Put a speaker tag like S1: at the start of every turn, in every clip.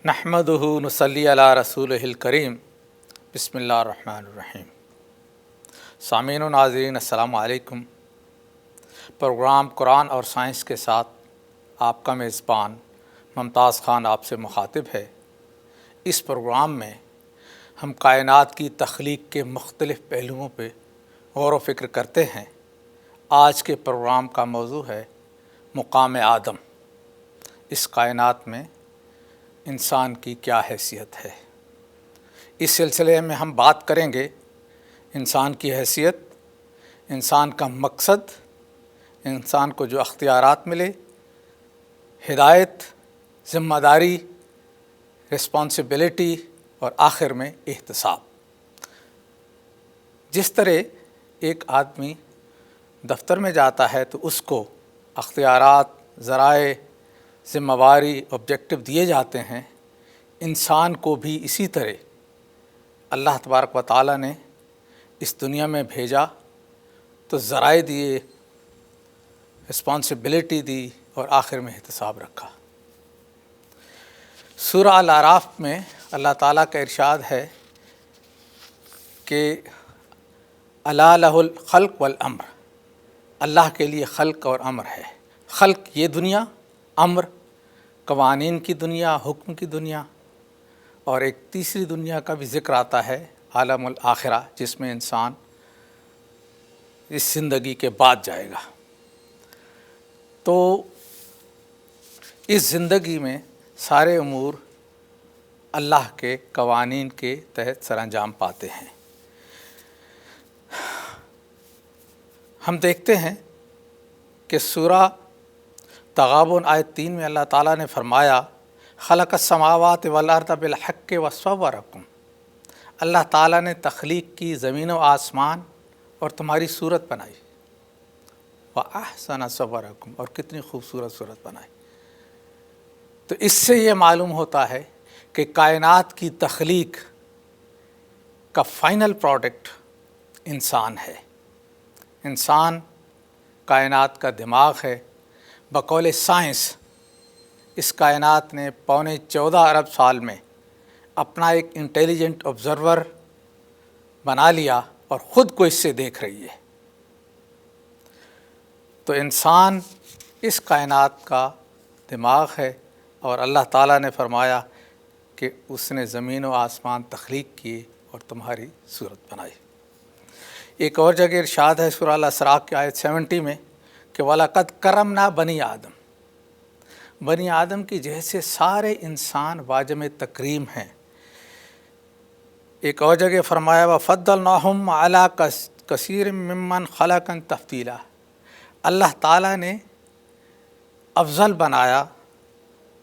S1: نحمدہ نصلی علی رسولہ الکریم بسم اللہ الرحمن الرحیم۔ سامعین و ناظرین السلام علیکم۔ پروگرام قرآن اور سائنس کے ساتھ آپ کا میزبان ممتاز خان آپ سے مخاطب ہے۔ اس پروگرام میں ہم کائنات کی تخلیق کے مختلف پہلوؤں پہ غور و فکر کرتے ہیں۔ آج کے پروگرام کا موضوع ہے مقام آدم۔ اس کائنات میں انسان کی کیا حیثیت ہے؟ اس سلسلے میں ہم بات کریں گے انسان کی حیثیت، انسان کا مقصد، انسان کو جو اختیارات ملے، ہدایت، ذمہ داری، رسپانسبلٹی اور آخر میں احتساب۔ جس طرح ایک آدمی دفتر میں جاتا ہے تو اس کو اختیارات، ذرائع، ذمہ داری، آبجیکٹو دیے جاتے ہیں، انسان کو بھی اسی طرح اللہ تبارک و تعالیٰ نے اس دنیا میں بھیجا تو ذرائع دیے، رسپانسبلٹی دی اور آخر میں احتساب رکھا۔ سورہ الاعراف میں اللہ تعالیٰ کا ارشاد ہے کہ الا لہ الخلق والامر، اللہ کے لیے خلق اور امر ہے۔ خلق یہ دنیا، امر قوانین کی دنیا، حکم کی دنیا، اور ایک تیسری دنیا کا بھی ذکر آتا ہے عالم الآخرہ، جس میں انسان اس زندگی کے بعد جائے گا۔ تو اس زندگی میں سارے امور اللہ کے قوانین کے تحت سر انجام پاتے ہیں۔ ہم دیکھتے ہیں کہ سورہ تغابن آیت 3 میں اللہ تعالیٰ نے فرمایا خلق السماوات والارض بالحق وصورکم، اللہ تعالیٰ نے تخلیق کی زمین و آسمان اور تمہاری صورت بنائی، وَأَحْسَنَ صَوَرَكُمْ، اور کتنی خوبصورت صورت بنائی۔ تو اس سے یہ معلوم ہوتا ہے کہ کائنات کی تخلیق کا فائنل پروڈکٹ انسان ہے۔ انسان کائنات کا دماغ ہے۔ بقول سائنس اس کائنات نے 14.25 ارب سال میں اپنا ایک انٹیلیجنٹ آبزرور بنا لیا اور خود کو اس سے دیکھ رہی ہے۔ تو انسان اس کائنات کا دماغ ہے، اور اللہ تعالیٰ نے فرمایا کہ اس نے زمین و آسمان تخلیق کیے اور تمہاری صورت بنائی۔ ایک اور جگہ ارشاد ہے سورہ الاسراء کی آیت 70 میں کہ وَلَقَدْ كَرَّمْنَا بَنِي آدم، بنی آدم کی جیسے سارے انسان واجب تکریم ہیں۔ ایک اور جگہ فرمایا وَفَضَّلْنَاهُمْ عَلَىٰ كَثِيرٍ مِّمَّنْ خَلَقَ تَفْضِيلًا، اللہ تعالیٰ نے افضل بنایا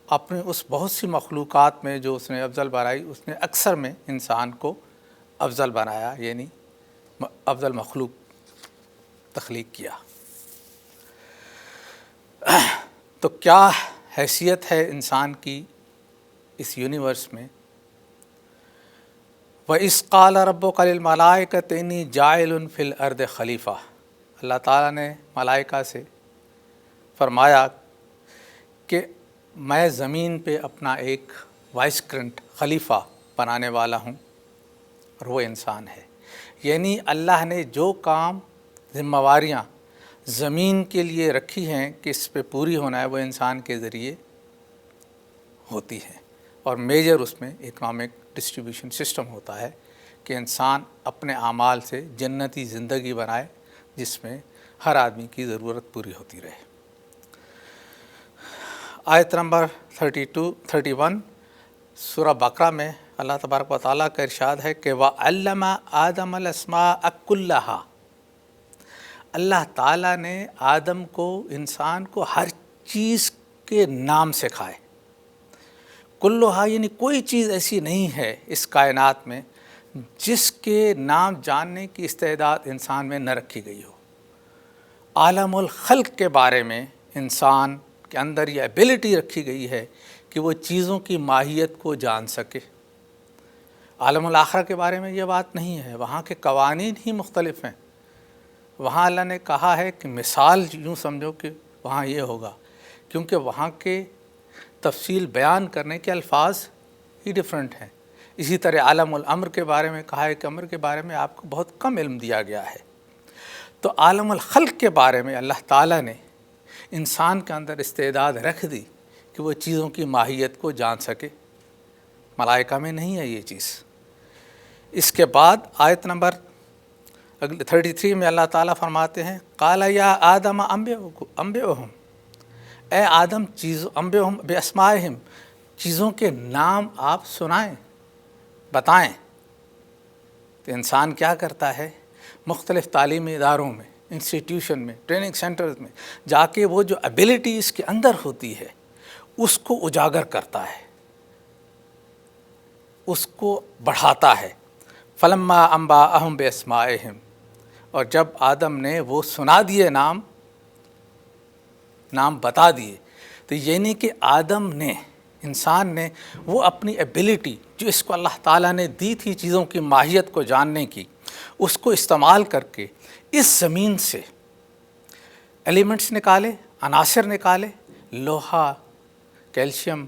S1: اپنے اس بہت سی مخلوقات میں جو اس نے افضل بنائی، اس نے اکثر میں انسان کو افضل بنایا، یعنی افضل مخلوق تخلیق کیا۔ تو کیا حیثیت ہے انسان کی اس یونیورس میں؟ وَإِذْ قَالَ رَبُّكَ لِلْمَلَائِكَةِ إِنِّي جَاعِلٌ فِي الْأَرْضِ خلیفہ، اللہ تعالیٰ نے ملائکہ سے فرمایا کہ میں زمین پہ اپنا ایک وائسکرنٹ خلیفہ بنانے والا ہوں، اور وہ انسان ہے۔ یعنی اللہ نے جو کام، ذمہ داریاں زمین کے لیے رکھی ہیں کہ اس پہ پوری ہونا ہے، وہ انسان کے ذریعے ہوتی ہیں، اور میجر اس میں اکنامک ڈسٹریبیوشن سسٹم ہوتا ہے کہ انسان اپنے اعمال سے جنتی زندگی بنائے جس میں ہر آدمی کی ضرورت پوری ہوتی رہے۔ آیت نمبر 31 سورہ بقرہ میں اللہ تبارک و تعالیٰ کا ارشاد ہے کہ وَعَلَّمَ آدَمَ الْأَسْمَاءَ كُلَّهَا، اللہ تعالیٰ نے آدم کو، انسان کو ہر چیز کے نام سکھائے۔ کلھا یعنی کوئی چیز ایسی نہیں ہے اس کائنات میں جس کے نام جاننے کی استعداد انسان میں نہ رکھی گئی ہو۔ عالم الخلق کے بارے میں انسان کے اندر یہ ایبلٹی رکھی گئی ہے کہ وہ چیزوں کی ماہیت کو جان سکے۔ عالم الآخرہ کے بارے میں یہ بات نہیں ہے، وہاں کے قوانین ہی مختلف ہیں۔ وہاں اللہ نے کہا ہے کہ مثال یوں سمجھو کہ وہاں یہ ہوگا، کیونکہ وہاں کے تفصیل بیان کرنے کے الفاظ ہی ڈفرینٹ ہیں۔ اسی طرح عالم الامر کے بارے میں کہا ہے کہ امر کے بارے میں آپ کو بہت کم علم دیا گیا ہے۔ تو عالم الخلق کے بارے میں اللہ تعالیٰ نے انسان کے اندر استعداد رکھ دی کہ وہ چیزوں کی ماہیت کو جان سکے، ملائکہ میں نہیں ہے یہ چیز۔ اس کے بعد آیت نمبر 33 میں اللہ تعالیٰ فرماتے ہیں قال یا آدم انبئہم، اے آدم انبئہم باسمائہم، چیزوں کے نام آپ سنائیں، بتائیں۔ تو انسان کیا کرتا ہے؟ مختلف تعلیمی اداروں میں، انسٹیٹیوشن میں، ٹریننگ سینٹرز میں جا کے وہ جو ایبیلٹی اس کے اندر ہوتی ہے اس کو اجاگر کرتا ہے، اس کو بڑھاتا ہے۔ فلما انباءہم باسمائہم، اور جب آدم نے وہ سنا دیے نام بتا دیے، تو یعنی کہ آدم نے، انسان نے وہ اپنی ایبیلٹی جو اس کو اللہ تعالیٰ نے دی تھی چیزوں کی ماہیت کو جاننے کی، اس کو استعمال کر کے اس زمین سے ایلیمنٹس نکالے، عناصر نکالے، لوہا، کیلشیم،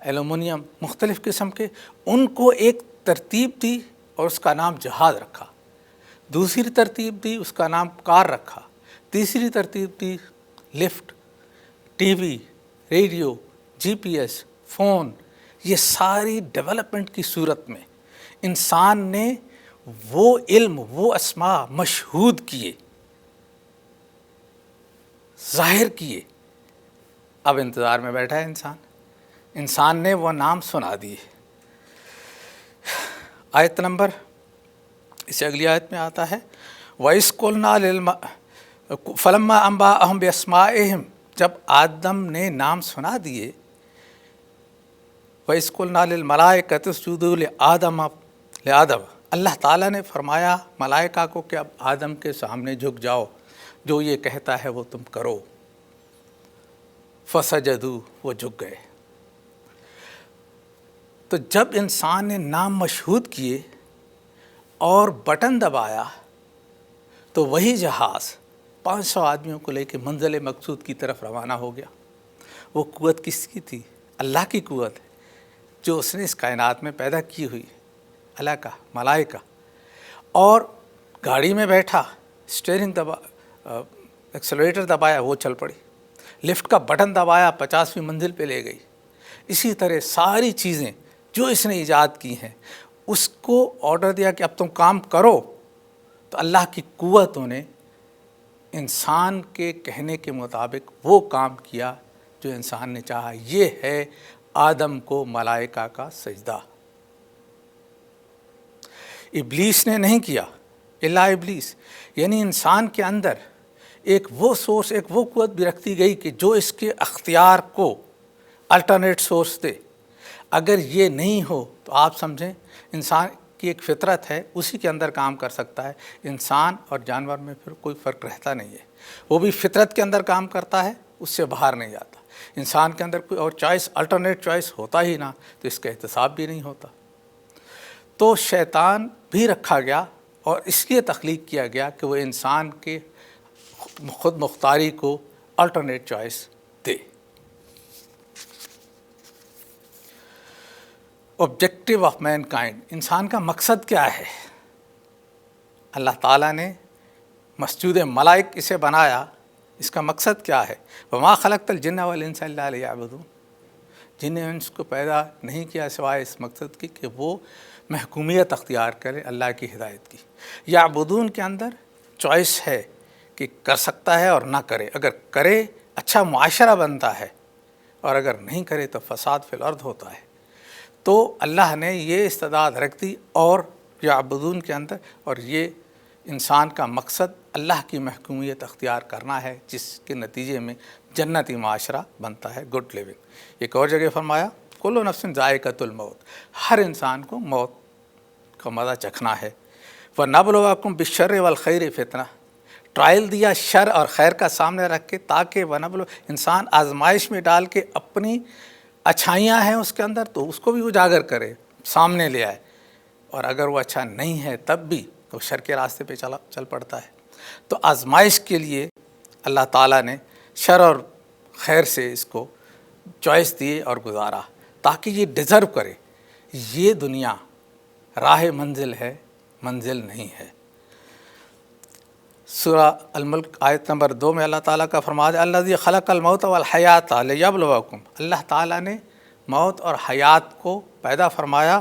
S1: ایلومینیم، مختلف قسم کے، ان کو ایک ترتیب دی اور اس کا نام جہاز رکھا۔ دوسری ترتیب دی، اس کا نام کار رکھا۔ تیسری ترتیب دی، لفٹ، ٹی وی، ریڈیو، جی پی ایس، فون۔ یہ ساری ڈیولپمنٹ کی صورت میں انسان نے وہ علم، وہ اسماء مشہود کیے، ظاہر کیے۔ اب انتظار میں بیٹھا ہے انسان نے وہ نام سنا دیے۔ آیت نمبر، اس سے اگلی آیت میں آتا ہے وَإِذْ قُلْنَا فَلَمَّا أَنبَأَهُم بِأَسْمَائِهِمْ، جب آدم نے نام سنا دیے، وَإِذْ قُلْنَا لِلْمَلَائِكَةِ اسْجُدُوا لِآدَمَ، اللہ تعالیٰ نے فرمایا ملائکہ کو کہ اب آدم کے سامنے جھک جاؤ، جو یہ کہتا ہے وہ تم کرو۔ فَسَجَدُوا، وہ جھک گئے۔ تو جب انسان نے نام مشہود کیے اور بٹن دبایا تو وہی جہاز 500 آدمیوں کو لے کے منزل مقصود کی طرف روانہ ہو گیا۔ وہ قوت کس کی تھی؟ اللہ کی قوت ہے، جو اس نے اس کائنات میں پیدا کی ہوئی، اللہ کا ملائکہ۔ اور گاڑی میں بیٹھا، اسٹیئرنگ ایکسلریٹر دبایا، وہ چل پڑی۔ لفٹ کا بٹن دبایا، 50ویں منزل پہ لے گئی۔ اسی طرح ساری چیزیں جو اس نے ایجاد کی ہیں، اس کو آرڈر دیا کہ اب تم کام کرو، تو اللہ کی قوتوں نے انسان کے کہنے کے مطابق وہ کام کیا جو انسان نے چاہا۔ یہ ہے آدم کو ملائکہ کا سجدہ۔ ابلیس نے نہیں کیا، الا ابلیس، یعنی انسان کے اندر ایک وہ سورس، ایک وہ قوت بھی رکھتی گئی کہ جو اس کے اختیار کو الٹرنیٹ سورس دے۔ اگر یہ نہیں ہو تو آپ سمجھیں انسان کی ایک فطرت ہے، اسی کے اندر کام کر سکتا ہے۔ انسان اور جانور میں پھر کوئی فرق رہتا نہیں ہے، وہ بھی فطرت کے اندر کام کرتا ہے، اس سے باہر نہیں جاتا۔ انسان کے اندر کوئی اور چوائس، الٹرنیٹ چوائس ہوتا ہی نہ تو اس کا احتساب بھی نہیں ہوتا۔ تو شیطان بھی رکھا گیا اور اس لیے تخلیق کیا گیا کہ وہ انسان کے خود مختاری کو الٹرنیٹ چوائس دے۔ آبجیکٹیو آف مین کائنڈ، انسان کا مقصد کیا ہے؟ اللہ تعالیٰ نے مسجود ملائک اسے بنایا، اس کا مقصد کیا ہے؟ وما خلقت الجن والانس الا لیعبدون، جن نے انس کو پیدا نہیں کیا سوائے اس مقصد کی کہ وہ محکومیت اختیار کرے اللہ کی ہدایت کی۔ یعبدون کے اندر چوائس ہے کہ کر سکتا ہے اور نہ کرے۔ اگر کرے اچھا معاشرہ بنتا ہے، اور اگر نہیں کرے تو فساد فی الارض ہوتا ہے۔ تو اللہ نے یہ استعداد رکھ دی اور یعبدون کے اندر، اور یہ انسان کا مقصد اللہ کی محکومیت اختیار کرنا ہے، جس کے نتیجے میں جنتی معاشرہ بنتا ہے، گڈ لیونگ۔ ایک اور جگہ فرمایا کل نفس ذائقۃ الموت، ہر انسان کو موت کا مزہ چکھنا ہے۔ وَنَبْلُوَكُمْ بِالشَّرِّ وَالْخَيْرِ فِتْنَةً، ٹرائل دیا شر اور خیر کا سامنے رکھ کے، تاکہ وَنَبْلُو، انسان آزمائش میں ڈال کے اپنی اچھائیاں ہیں اس کے اندر تو اس کو بھی اجاگر کرے، سامنے لے آئے، اور اگر وہ اچھا نہیں ہے تب بھی تو شر کے راستے پہ چل پڑتا ہے۔ تو آزمائش کے لیے اللہ تعالیٰ نے شر اور خیر سے اس کو چوائس دیے اور گزارا، تاکہ یہ ڈیزرو کرے یہ دنیا راہ منزل ہے، منزل نہیں ہے۔ سورہ الملک آیت نمبر 2 میں اللہ تعالیٰ کا فرمان ہے الذی خلق الموت والحیات لیبلوکم، اللہ تعالیٰ نے موت اور حیات کو پیدا فرمایا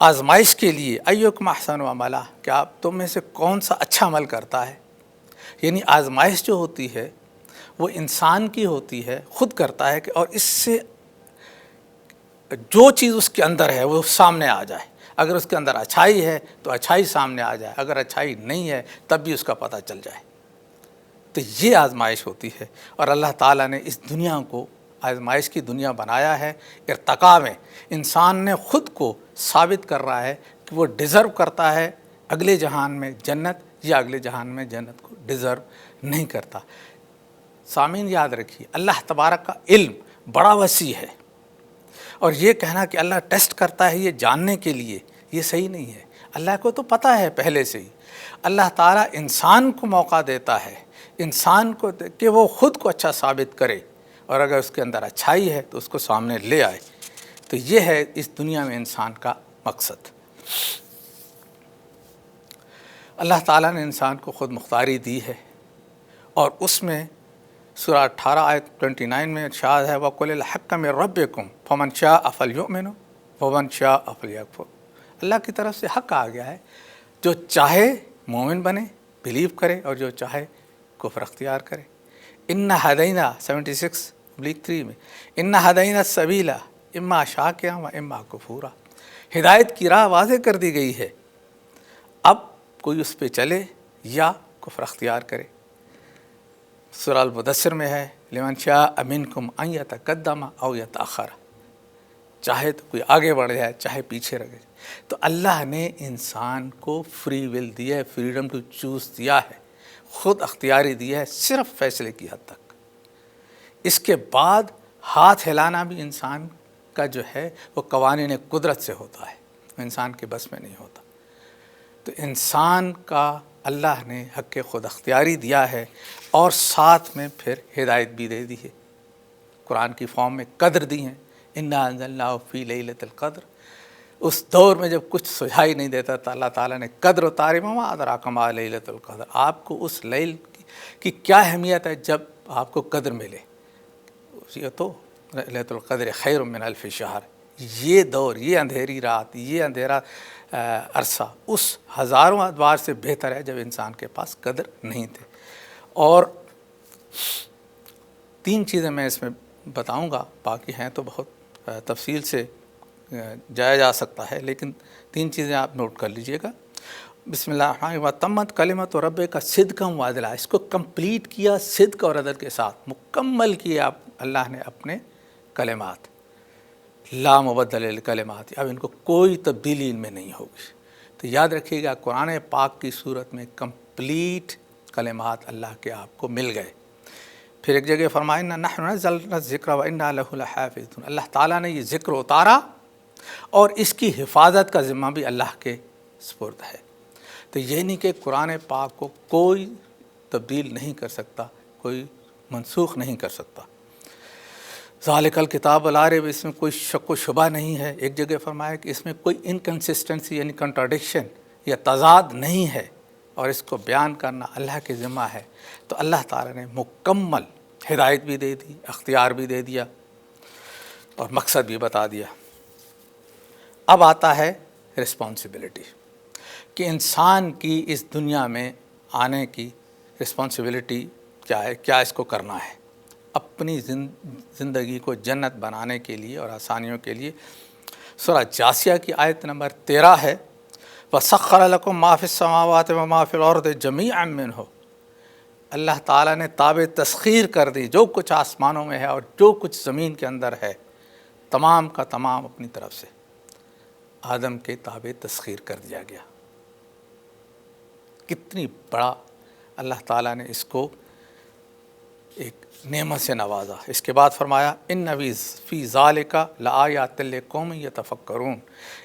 S1: آزمائش کے لیے، ایکم احسن عملا، کہ آپ تم میں سے کون سا اچھا عمل کرتا ہے۔ یعنی آزمائش جو ہوتی ہے وہ انسان کی ہوتی ہے، خود کرتا ہے کہ اور اس سے جو چیز اس کے اندر ہے وہ سامنے آ جائے۔ اگر اس کے اندر اچھائی ہے تو اچھائی سامنے آ جائے، اگر اچھائی نہیں ہے تب بھی اس کا پتہ چل جائے۔ تو یہ آزمائش ہوتی ہے، اور اللہ تعالیٰ نے اس دنیا کو آزمائش کی دنیا بنایا ہے۔ ارتقاء میں انسان نے خود کو ثابت کر رہا ہے کہ وہ ڈیزرو کرتا ہے اگلے جہان میں جنت، یا اگلے جہان میں جنت کو ڈیزرو نہیں کرتا۔ سامعین یاد رکھیے، اللہ تبارک کا علم بڑا وسیع ہے، اور یہ کہنا کہ اللہ ٹیسٹ کرتا ہے یہ جاننے کے لیے، یہ صحیح نہیں ہے۔ اللہ کو تو پتہ ہے پہلے سے ہی۔ اللہ تعالیٰ انسان کو موقع دیتا ہے، انسان کو کہ وہ خود کو اچھا ثابت کرے، اور اگر اس کے اندر اچھائی ہے تو اس کو سامنے لے آئے۔ تو یہ ہے اس دنیا میں انسان کا مقصد۔ اللہ تعالیٰ نے انسان کو خود مختاری دی ہے، اور اس میں سورہ 18 آیت 29 میں ارشاد ہے وَقُلِ الْحَقَّ مِن رَبِّكُمْ فَمَنْ شَاءَ فَلْيُؤْمِنْ وَمَنْ شَاءَ فَلْيَكْفُرْ۔ اللہ کی طرف سے حق آ گیا ہے، جو چاہے مومن بنے، بلیو کرے، اور جو چاہے کفر اختیار کرے۔ اِنَّ ہَدَيْنَا 76/3 میں اِنَّ ہَدَيْنَا السَّبِيلَ اِمَّا شَاكِرًا وَإِمَّا كَفُورًا، ہدایت کی راہ واضح کر دی گئی ہے، اب کوئی اس پہ چلے یا کفر اختیار کرے۔ سورہ المدثر میں ہے لمن شاء منکم ان یتقدم او یتأخر، چاہے تو کوئی آگے بڑھ جائے چاہے پیچھے رہ جائے۔ تو اللہ نے انسان کو فری ول دیا ہے، فریڈم ٹو چوز دیا ہے، خود اختیاری دیا ہے، صرف فیصلے کی حد تک۔ اس کے بعد ہاتھ ہلانا بھی انسان کا جو ہے وہ قوانین قدرت سے ہوتا ہے، انسان کے بس میں نہیں ہوتا۔ تو انسان کا اللہ نے حق خود اختیاری دیا ہے، اور ساتھ میں پھر ہدایت بھی دے دی ہے، قرآن کی فارم میں قدر دی ہیں، انا انزلناہ فی لیلۃ القدر۔ اس دور میں جب کچھ سجھائی نہیں دیتا تھا، اللہ تعالیٰ نے قدر اتاری، وما ادراک ما لیلۃ القدر، آپ کو اس لیل کی کیا اہمیت ہے جب آپ کو قدر ملے۔ یہ تو لیلۃ القدر خیر من الف شہر، یہ دور، یہ اندھیری رات، یہ اندھیرا عرصہ اس ہزاروں ادوار سے بہتر ہے جب انسان کے پاس قدر نہیں تھے۔ اور 3 چیزیں میں اس میں بتاؤں گا، باقی ہیں تو بہت تفصیل سے جایا جا سکتا ہے، لیکن 3 چیزیں آپ نوٹ کر لیجئے گا۔ بسم اللہ الرحمن الرحیم وتمت کلمۃ ربک صدقا وعدلا، اس کو کمپلیٹ کیا صدق اور عدل کے ساتھ، مکمل کیا اللہ نے اپنے کلمات، لا مبدل لکلمات، اب ان کو کوئی تبدیلی ان میں نہیں ہوگی۔ تو یاد رکھیے گا قرآن پاک کی صورت میں کمپلیٹ کلمات اللہ کے آپ کو مل گئے۔ پھر ایک جگہ فرمائے نحن نزلنا الذکر وانا لہ لحافظون، اللہ تعالیٰ نے یہ ذکر اتارا اور اس کی حفاظت کا ذمہ بھی اللہ کے سپرد ہے۔ تو یہ نہیں کہ قرآن پاک کو کوئی تبدیل نہیں کر سکتا، کوئی منسوخ نہیں کر سکتا۔ ذالک الکتاب لا ریب، اس میں کوئی شک و شبہ نہیں ہے۔ ایک جگہ فرمایا کہ اس میں کوئی انکنسسٹنسی یعنی کنٹراڈکشن یا تضاد نہیں ہے، اور اس کو بیان کرنا اللہ کے ذمہ ہے۔ تو اللہ تعالیٰ نے مکمل ہدایت بھی دے دی، اختیار بھی دے دیا، اور مقصد بھی بتا دیا۔ اب آتا ہے رسپانسبلٹی، کہ انسان کی اس دنیا میں آنے کی رسپانسبلٹی کیا ہے، کیا اس کو کرنا ہے اپنی زندگی کو جنت بنانے کے لیے اور آسانیوں کے لیے۔ سورہ جاسیہ کی آیت نمبر 13 ہے وَسَخَّرَ لَكُم مَّا فِي السَّمَاوَاتِ وَمَا فِي الْأَرْضِ جَمِيعًا مِّنْهُ، اللہ تعالیٰ نے تابع تسخیر کر دی، جو کچھ آسمانوں میں ہے اور جو کچھ زمین کے اندر ہے، تمام کا تمام اپنی طرف سے آدم کے تابع تسخیر کر دیا گیا۔ کتنی بڑا اللہ تعالیٰ نے اس کو ایک نعمت سے نوازا۔ اس کے بعد فرمایا ان فی ذالک لآیات لقوم یتفکرون،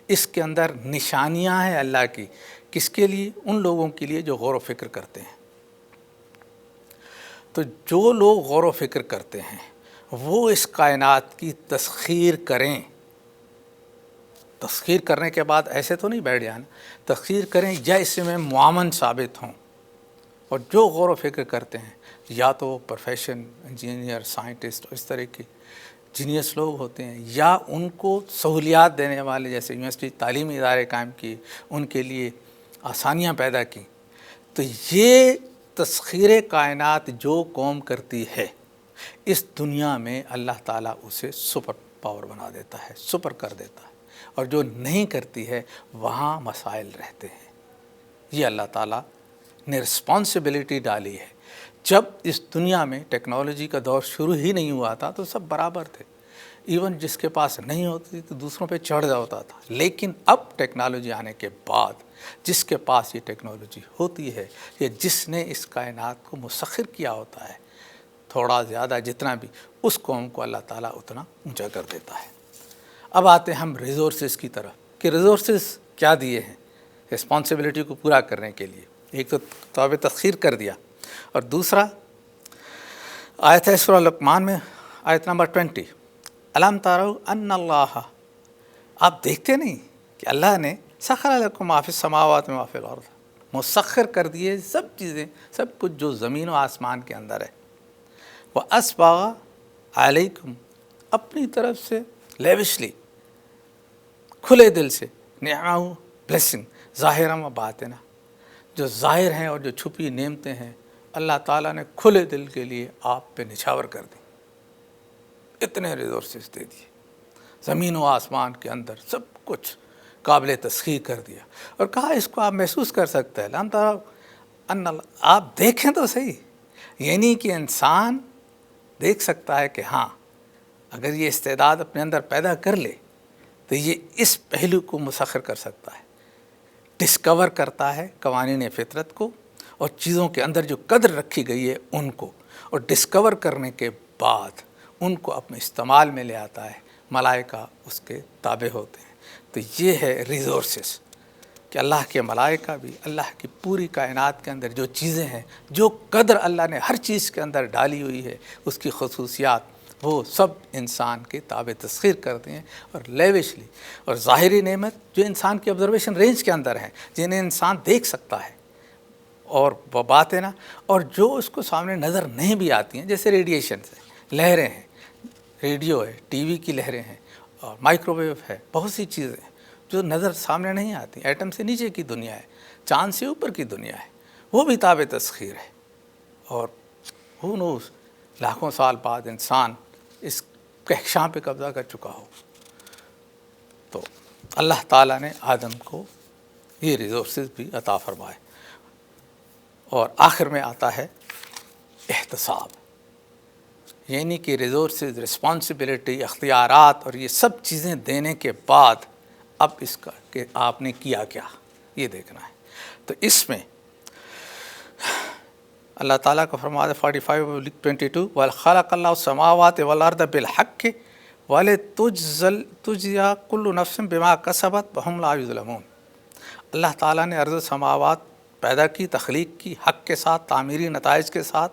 S1: اس کے اندر نشانیاں ہیں اللہ کی، کس کے لیے؟ ان لوگوں کے لیے جو غور و فکر کرتے ہیں۔ تو جو لوگ غور و فکر کرتے ہیں وہ اس کائنات کی تسخیر کریں، تسخیر کرنے کے بعد ایسے تو نہیں بیٹھ جانا، تسخیر کریں یا اس میں معاون ثابت ہوں، اور جو غور و فکر کرتے ہیں یا تو پروفیشن انجینئر سائنٹسٹ اس طرح کے جینیس لوگ ہوتے ہیں، یا ان کو سہولیات دینے والے جیسے یونیورسٹی تعلیمی ادارے قائم کیے، ان کے لیے آسانیاں پیدا کی، تو یہ تسخیر کائنات جو قوم کرتی ہے اس دنیا میں اللہ تعالیٰ اسے سپر پاور بنا دیتا ہے، سپر کر دیتا ہے، اور جو نہیں کرتی ہے وہاں مسائل رہتے ہیں۔ یہ اللہ تعالیٰ نے رسپانسبلٹی ڈالی ہے۔ جب اس دنیا میں ٹیکنالوجی کا دور شروع ہی نہیں ہوا تھا تو سب برابر تھے، ایون جس کے پاس نہیں ہوتی تو دوسروں پہ چڑھ جاتا تھا، لیکن اب ٹیکنالوجی آنے کے بعد جس کے پاس یہ ٹیکنالوجی ہوتی ہے یا جس نے اس کائنات کو مسخر کیا ہوتا ہے تھوڑا زیادہ جتنا بھی، اس قوم کو اللہ تعالیٰ اتنا اونچا کر دیتا ہے۔ اب آتے ہیں ہم ریسورسز کی طرف کہ ریسورسز کیا دیے ہیں رسپانسبلٹی کو پورا کرنے کے لیے۔ ایک تو توبہ تسخیر کر دیا، اور دوسرا آیت ہے سورہ لقمان میں آیت نمبر 20، الم تروا ان اللہ، آپ دیکھتے نہیں کہ اللہ نے سخر لکم ما فی السماوات و ما فی الارض، مسخر کر دیے سب چیزیں، سب کچھ جو زمین و آسمان کے اندر ہے، وَأَسْبَغَ عَلَيْكُمْ، اپنی طرف سے لیوشلی کھلے دل سے نعمہ بلیسنگ ظاہرا و باطنہ، جو ظاہر ہیں اور جو چھپی نعمتیں ہیں اللہ تعالیٰ نے کھلے دل کے لیے آپ پہ نچھاور کر دی، اتنے ریسورسز دے دیے، زمین و آسمان کے اندر سب کچھ قابل تسخیر کر دیا، اور کہا اس کو آپ محسوس کر سکتے ہیں، لم تروا ان اللہ، آپ دیکھیں تو صحیح، یعنی کہ انسان دیکھ سکتا ہے کہ ہاں اگر یہ استعداد اپنے اندر پیدا کر لے تو یہ اس پہلو کو مسخر کر سکتا ہے، ڈسکور کرتا ہے قوانین فطرت کو اور چیزوں کے اندر جو قدر رکھی گئی ہے ان کو، اور ڈسکور کرنے کے بعد ان کو اپنے استعمال میں لے آتا ہے، ملائکہ اس کے تابع ہوتے ہیں۔ تو یہ ہے ریسورسز کہ اللہ کے ملائکہ بھی اللہ کی پوری کائنات کے اندر جو چیزیں ہیں، جو قدر اللہ نے ہر چیز کے اندر ڈالی ہوئی ہے، اس کی خصوصیات وہ سب انسان کے تابع تسخیر کرتے ہیں، اور لیوشلی، اور ظاہری نعمت جو انسان کی آبزرویشن رینج کے اندر ہیں، جنہیں انسان دیکھ سکتا ہے، اور باطنہ، اور جو اس کو سامنے نظر نہیں بھی آتی ہیں، جیسے ریڈیشن سے لہریں ہیں، ریڈیو ہے، ٹی وی کی لہریں ہیں، اور مائکرو ویو ہے، بہت سی چیزیں ہیں جو نظر سامنے نہیں آتی، ایٹم سے نیچے کی دنیا ہے، چاند سے اوپر کی دنیا ہے، وہ بھی تابع تسخیر ہے، اور ہو نوز لاکھوں سال بعد انسان اس کہکشاں پہ قبضہ کر چکا ہو۔ تو اللہ تعالیٰ نے آدم کو یہ ریسورسز بھی عطا فرمائے، اور آخر میں آتا ہے احتساب، یعنی کہ ریسورسز، رسپانسبلٹی، اختیارات اور یہ سب چیزیں دینے کے بعد اب اس کا کہ آپ نے کیا کیا یہ دیکھنا ہے۔ تو اس میں اللہ تعالیٰ کا فرمایا 45:22، وَخَلَقَ اللَّهُ السَّمَاوَاتِ وَالْأَرْضَ بِالْحَقِّ وَلِتُجْزَىٰ كُلُّ نَفْسٍ بِمَا كَسَبَتْ وَهُمْ لَا يُظْلَمُونَ، اللہ تعالیٰ نے ارض و سماوات پیدا کی، تخلیق کی حق کے ساتھ، تعمیری نتائج کے ساتھ،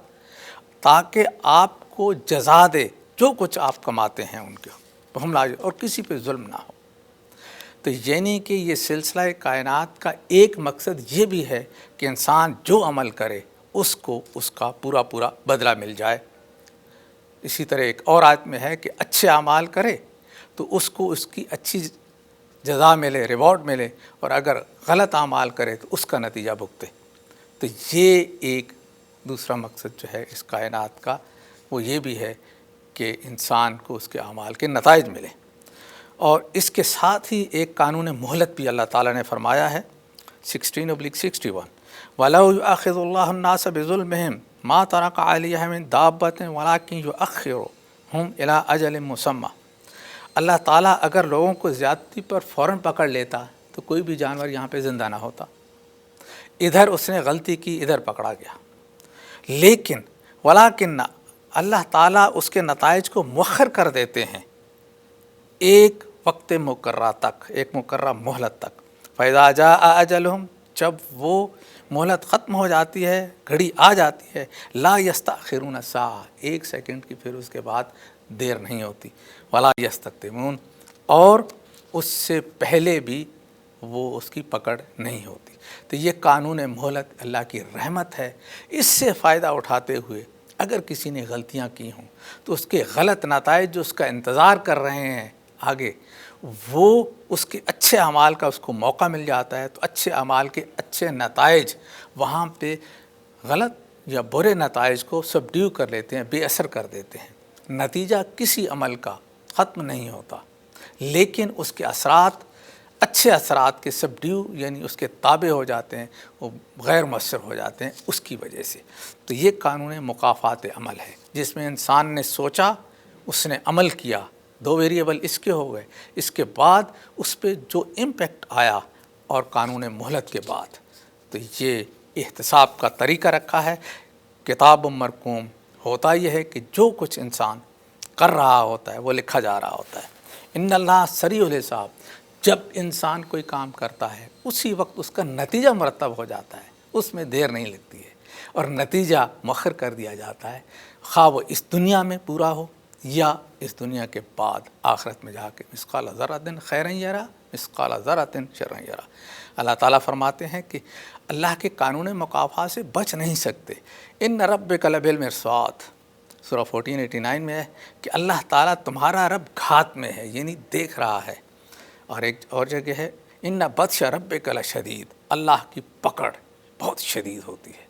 S1: تاکہ آپ کو جزا دے جو کچھ آپ کماتے ہیں ان کے، وَهُمْ لَا يُظْلَمُونَ، اور کسی پہ ظلم نہ ہو۔ تو یعنی کہ یہ سلسلہ کائنات کا ایک مقصد یہ بھی ہے کہ انسان جو عمل کرے اس کو اس کا پورا پورا بدلہ مل جائے۔ اسی طرح ایک اور آیت میں ہے کہ اچھے اعمال کرے تو اس کو اس کی اچھی جزا ملے، ریوارڈ ملے، اور اگر غلط اعمال کرے تو اس کا نتیجہ بھگتے۔ تو یہ ایک دوسرا مقصد جو ہے اس کائنات کا وہ یہ بھی ہے کہ انسان کو اس کے اعمال کے نتائج ملیں۔ اور اس کے ساتھ ہی ایک قانون مہلت بھی اللہ تعالیٰ نے فرمایا ہے 16/61، وَلَوْ يُؤَاخِذُ اللَّهُ النَّاسَ بِظُلْمِهِمْ مَا تَرَكَ عَلَيْهَا مِن دَابَّةٍ وَلَٰكِن يُؤَخِّرُهُمْ إِلَىٰ أَجَلٍ مُّسَمًّى، اللہ تعالیٰ اگر لوگوں کو زیادتی پر فوراً پکڑ لیتا تو کوئی بھی جانور یہاں پہ زندہ نہ ہوتا، ادھر اس نے غلطی کی، ادھر پکڑا گیا، لیکن وَلَٰكِنَّ اللہ تعالیٰ اس کے نتائج کو مؤخر کر دیتے ہیں ایک وقت مقررہ تک، ایک مقررہ مہلت تک، فَإِذَا جَاءَ أَجَلُهُمْ، جب وہ مہلت ختم ہو جاتی ہے، گھڑی آ جاتی ہے، لا یستأخرون ساعۃ، ایک سیکنڈ کی پھر اس کے بعد دیر نہیں ہوتی، ولا یستقدمون، اور اس سے پہلے بھی وہ اس کی پکڑ نہیں ہوتی۔ تو یہ قانون مہلت اللہ کی رحمت ہے۔ اس سے فائدہ اٹھاتے ہوئے اگر کسی نے غلطیاں کی ہوں تو اس کے غلط نتائج جو اس کا انتظار کر رہے ہیں آگے، وہ اس کے اچھے اعمال کا اس کو موقع مل جاتا ہے، تو اچھے اعمال کے اچھے نتائج وہاں پہ غلط یا برے نتائج کو سبڈیو کر لیتے ہیں، بے اثر کر دیتے ہیں۔ نتیجہ کسی عمل کا ختم نہیں ہوتا، لیکن اس کے اثرات اچھے اثرات کے سبڈیو یعنی اس کے تابع ہو جاتے ہیں، وہ غیر مؤثر ہو جاتے ہیں اس کی وجہ سے۔ تو یہ قانون مکافات عمل ہے، جس میں انسان نے سوچا، اس نے عمل کیا، 2 ویریبل اس کے ہو گئے، اس کے بعد اس پہ جو امپیکٹ آیا اور قانون مہلت کے بعد، تو یہ احتساب کا طریقہ رکھا ہے۔ کتاب مرقوم ہوتا یہ ہے کہ جو کچھ انسان کر رہا ہوتا ہے وہ لکھا جا رہا ہوتا ہے۔ ان اللہ سریع الحساب، جب انسان کوئی کام کرتا ہے اسی وقت اس کا نتیجہ مرتب ہو جاتا ہے، اس میں دیر نہیں لگتی ہے، اور نتیجہ مؤخر کر دیا جاتا ہے، خواہ وہ اس دنیا میں پورا ہو یا اس دنیا کے بعد آخرت میں جا کے مثقال ذرۃ خیرا یرا مثقال ذرۃ شرا یرا۔ اللہ تعالیٰ فرماتے ہیں کہ اللہ کے قانون مکافات سے بچ نہیں سکتے۔ ان ربک لبالمرصاد، سورہ 1489 میں ہے کہ اللہ تعالیٰ تمہارا رب گھات میں ہے، یعنی دیکھ رہا ہے۔ اور ایک اور جگہ ہے ان بطش ربک لشدید، اللہ کی پکڑ بہت شدید ہوتی ہے۔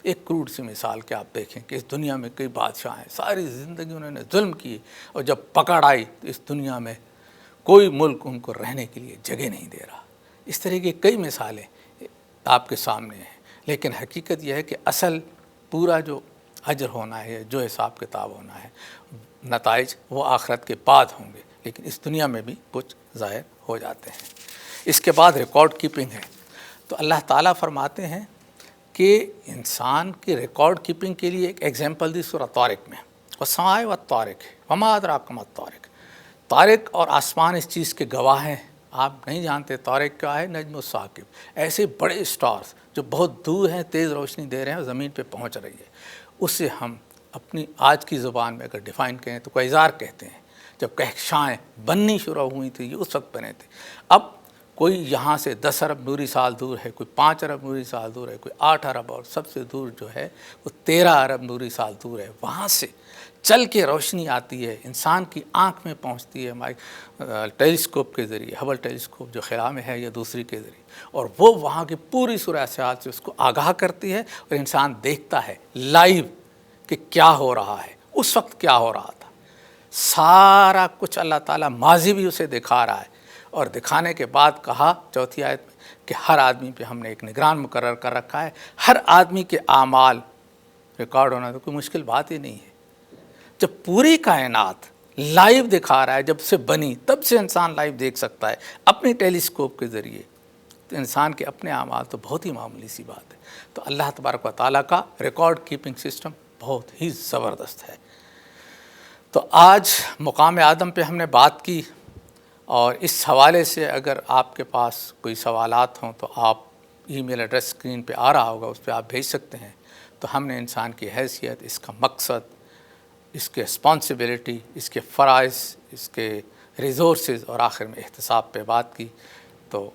S1: ایک کروڑ سی مثال کہ آپ دیکھیں کہ اس دنیا میں کئی بادشاہ ہیں، ساری زندگی انہوں نے ظلم کیے، اور جب پکڑ آئی تو اس دنیا میں کوئی ملک ان کو رہنے کے لیے جگہ نہیں دے رہا۔ اس طرح کی کئی مثالیں آپ کے سامنے ہیں، لیکن حقیقت یہ ہے کہ اصل پورا جو اجر ہونا ہے، جو حساب کتاب ہونا ہے، نتائج وہ آخرت کے بعد ہوں گے، لیکن اس دنیا میں بھی کچھ ظاہر ہو جاتے ہیں۔ اس کے بعد ریکارڈ کیپنگ ہے۔ تو اللہ تعالیٰ فرماتے ہیں کہ انسان کی ریکارڈ کیپنگ کے لیے ایک ایگزامپل دی سورہ طارق میں، والسماء والطارق وما ادراک ما الطارق۔ طارق اور آسمان اس چیز کے گواہ ہیں۔ آپ نہیں جانتے طارق کیا ہے؟ نجم الثاقب، ایسے بڑے اسٹارز جو بہت دور ہیں، تیز روشنی دے رہے ہیں اور زمین پہ پہنچ رہی ہے، اسے ہم اپنی آج کی زبان میں اگر ڈیفائن کریں تو کوئزار کہتے ہیں۔ جب کہکشائیں بننی شروع ہوئی تھی، یہ اس وقت بنے تھے۔ اب کوئی یہاں سے 10 ارب نوری سال دور ہے، کوئی 5 ارب نوری سال دور ہے، کوئی 8 ارب، اور سب سے دور جو ہے وہ 13 ارب نوری سال دور ہے۔ وہاں سے چل کے روشنی آتی ہے، انسان کی آنکھ میں پہنچتی ہے ہماری ٹیلیسکوپ کے ذریعے، ہبل ٹیلیسکوپ جو خلا میں ہے یا دوسری کے ذریعے، اور وہ وہاں کی پوری صورتحال سے اس کو آگاہ کرتی ہے، اور انسان دیکھتا ہے لائیو کہ کیا ہو رہا ہے، اس وقت کیا ہو رہا تھا۔ سارا کچھ اللہ تعالیٰ ماضی بھی اسے دکھا رہا ہے، اور دکھانے کے بعد کہا چوتھی آیت میں کہ ہر آدمی پہ ہم نے ایک نگران مقرر کر رکھا ہے، ہر آدمی کے اعمال ریکارڈ ہونا تو کوئی مشکل بات ہی نہیں ہے۔ جب پوری کائنات لائیو دکھا رہا ہے، جب سے بنی تب سے انسان لائیو دیکھ سکتا ہے اپنی ٹیلیسکوپ کے ذریعے، تو انسان کے اپنے اعمال تو بہت ہی معمولی سی بات ہے۔ تو اللہ تبارک و تعالیٰ کا ریکارڈ کیپنگ سسٹم بہت ہی زبردست ہے۔ تو آج مقام آدم پہ ہم نے بات کی، اور اس حوالے سے اگر آپ کے پاس کوئی سوالات ہوں تو آپ ای میل ایڈریس اسکرین پہ آ رہا ہوگا، اس پہ آپ بھیج سکتے ہیں۔ تو ہم نے انسان کی حیثیت، اس کا مقصد، اس کے رسپانسبلٹی، اس کے فرائض، اس کے ریسورسز، اور آخر میں احتساب پہ بات کی۔ تو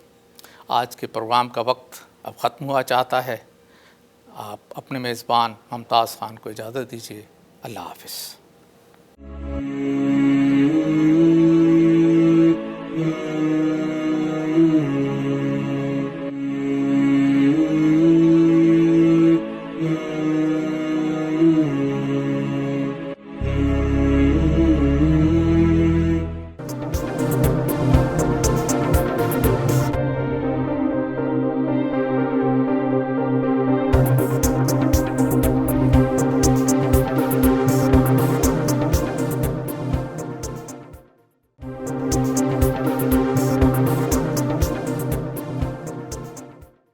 S1: آج کے پروگرام کا وقت اب ختم ہوا چاہتا ہے۔ آپ اپنے میزبان ممتاز خان کو اجازت دیجیے۔ اللہ حافظ۔